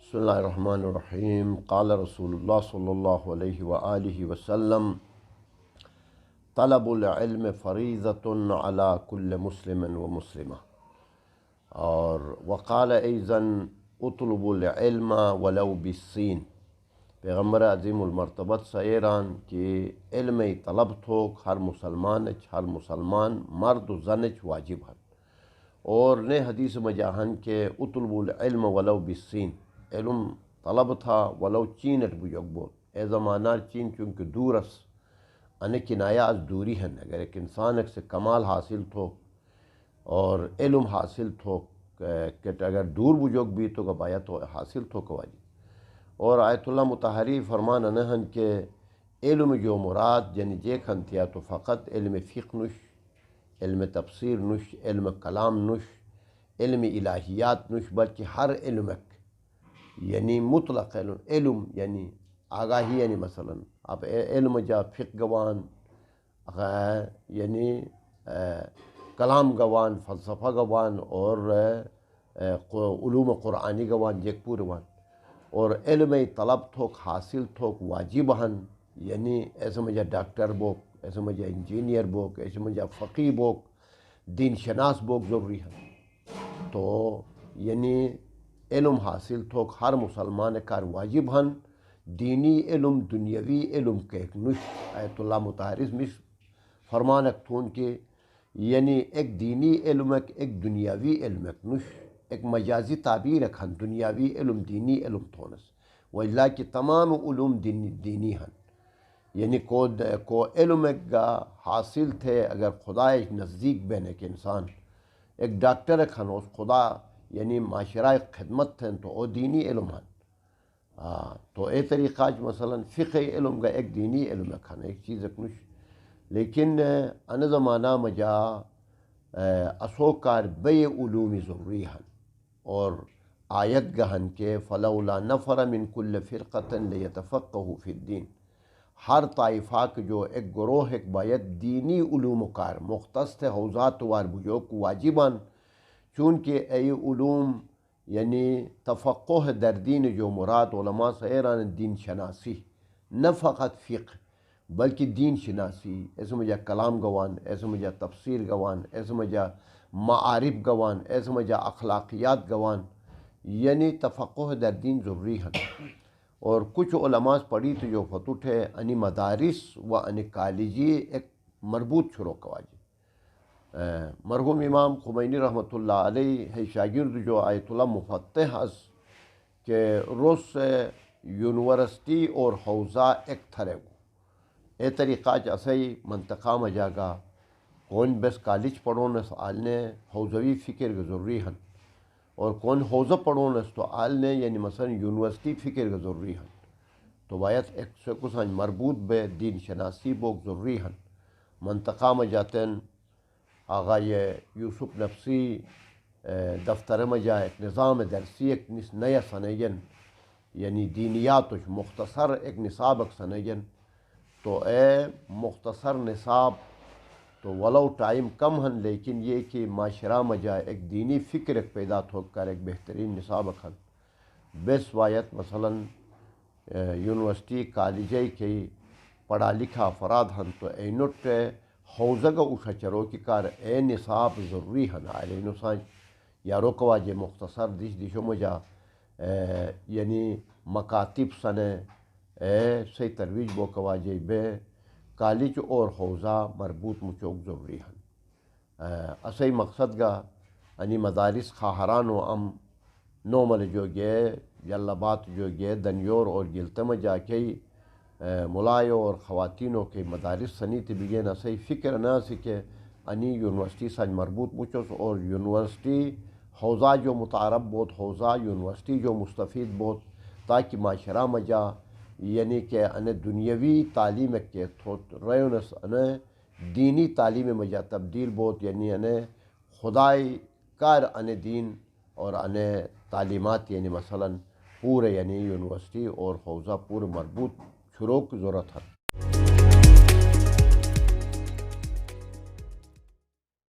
بسم اللہ الرحمن الرحیم قال رسول اللہ صلی اللہ علیہ وآلہ وسلم طلب العلم فریضۃ علی کل مسلم و مسلمہ، اور وقال ایضاً اطلب العلم ولو بالسین۔ پیغمبر عظیم المرتبت سیران کہ علم طلب تھوک ہر مسلمان مرد و زنچ واجب ہے، اور نے حدیث مجاہن کے اطلب العلم ولو بالسین، علم طلب تھا ولو چینٹ بجوگ بود اے زمانہ چین چونکہ دور اس ان کنایا از دوری ہیں۔ اگر ایک انسان ایک سے کمال حاصل تھو اور علم حاصل تھو کہ اگر دور بجوگ بھی تو گبایا تو حاصل تھو کواجی، اور آیت اللہ متحری فرمان انہن کے علم جو مراد یعنی جے کھنتیا تو فقط علم فقہ نش، علم تفسیر نش، علم کلام نش، علم الہیات نش، بلکہ ہر علمک یعنی مطلق علم یعنی آگاہی، یعنی مثلا اب علم جا فقہ گوان یعنی کلام گوان، فلسفہ گوان، اور علوم قرآنی گوان جیک پور وان، اور علم طلب تھوک حاصل تھوک واجب ہن، یعنی ایسے مجھے ڈاکٹر بوک، ایسے مجھے انجینئر بوک، ایسے مجھے فقی بوک، دین شناس بوک ضروری ہے۔ تو یعنی علم حاصل تھوک ہر مسلمان کار واجب ہن، دینی علم دنیاوی علم کے ایک نش آیت اللہ متحرز مش فرمانک تھون کے یعنی ایک دینی علم ایک دنیاوی علم ایک نش، ایک مجازی تعبیر کھن دنیاوی علم دینی علم تھونس، واللہ کی تمام علوم دینی ہن، یعنی کو علم گا حاصل تھے اگر خدا ایک نزدیک بین ایک انسان ایک ڈاکٹر کھن اس خدا یعنی معاشرہ خدمت تھیں تو او دینی علم ہن۔ تو اے طریقہ مثلا فقہ علم کا ایک دینی علم کھن ایک چیز ایک نش، لیکن ان زمانہ مجا اسوکار بے علومی ضروری ہن، اور آیت گہن کے فلولا نفر من کل فرقۃ لیتفقہوا فی الدین، ہر طائفہ کے جو ایک گروہ ایک باید دینی علوم کار مختص حوزات وار بجوک واجبان، چونکہ ای علوم یعنی تفقہ در دین جو مراد علماء سیران دین شناسی، نہ فقط فقہ بلکہ دین شناسی، ایسے مجھے کلام گوان، ایسے مجھے تفسیر گوان، ایسے مجھے معارف گوان، ایسے مجھے اخلاقیات گوان، یعنی تفقہ در دین ضروری ہے۔ اور کچھ علماء پڑھی تو جو فتوٹ ہے انی مدارس و انی کالجی ایک مربوط شروع کواجی، مرحوم امام خمینی رحمۃ اللہ علیہ ہے شاگرد جو آیت اللہ مفتح از کہ روس یونیورسٹی اور حوزہ ایک تھرے گو اے طریقہ اسائی منطقہ میں جاگا کون بس کالج پڑھونس آلنے حوزوی فکر کے ضروری ہن، اور کون حوزہ پڑھونس تو آلنے یعنی مثلا یونیورسٹی فکر کے ضروری ہن، تو باید ایک سے کچھ مربوط بے دین شناسی بوک ضروری ہن۔ منطقہ میں جاتے ہیں آغا یہ یوسف نفسی دفتر میں جا ایک نظام درسی ایک نیا سنین یعنی دینیات مختصر ایک نصاب ایک سنین، تو اے مختصر نصاب تو ولو ٹائم کم ہن، لیکن یہ کہ معاشرہ میں جائے ایک دینی فکر ایک پیدا ہو کر ایک بہترین نصاب ہن بیس وایت مثلا یونیورسٹی کالجی کی پڑھا لکھا افراد ہن تو اینٹ حوزہ کا اوشا چرو کی کار اے نصاب ضروری ہن آئلے نسان یا روکوا جے مختصر دیشو مجا یعنی مکاتب سنے سے ترویج بو کواجے بے کالج اور حوزہ مربوط مچوک ضروری ہن۔ اسی مقصد گا انی مدارس خواہران و ام نومل جو گے جلبات جو گے دنیور اور گلتم جا کے ملائے اور خواتینوں کے مدارس سنیت بگین اسی فکر نہ سکے انی یونیورسٹی سن مربوط مچوس، اور یونیورسٹی حوزہ جو متعارف بہت حوزہ یونیورسٹی جو مستفید بہت، تاکہ معاشرہ مجا یعنی کہ ان دنیاوی تعلیم کے ریونس ان دینی تعلیم مجا تبدیل بہت، یعنی ان خدائی کار ان دین اور ان تعلیمات یعنی مثلا پورے یعنی یونیورسٹی اور حوزہ پورے مربوط شروع کی ضرورت ہے۔